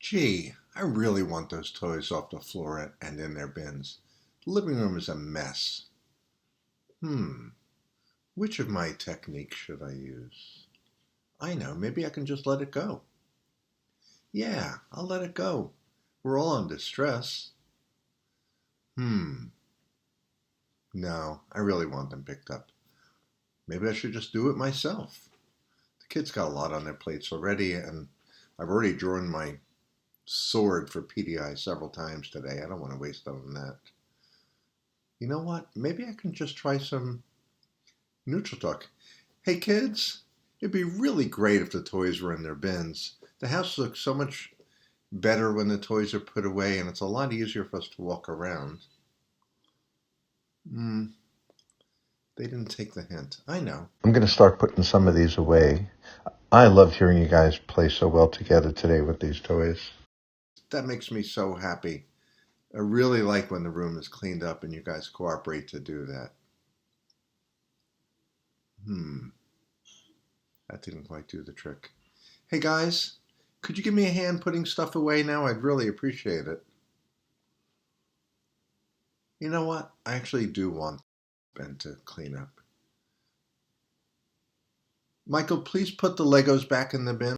Gee, I really want those toys off the floor and in their bins. The living room is a mess. Which of my techniques should I use? I know, maybe I can just let it go. Yeah, I'll let it go. We're all under stress. No, I really want them picked up. Maybe I should just do it myself. The kids got a lot on their plates already, and I've already drawn my sword for PDI several times today. I don't want to waste it on that. You know what? Maybe I can just try some neutral talk. Hey kids, it'd be really great if the toys were in their bins. The house looks so much better when the toys are put away, and it's a lot easier for us to walk around. They didn't take the hint. I know. I'm going to start putting some of these away. I love hearing you guys play so well together today with these toys. That makes me so happy. I really like when the room is cleaned up and you guys cooperate to do that. That didn't quite do the trick. Hey guys, could you give me a hand putting stuff away now? I'd really appreciate it. You know what? I actually do want Ben to clean up. Michael, please put the Legos back in the bin.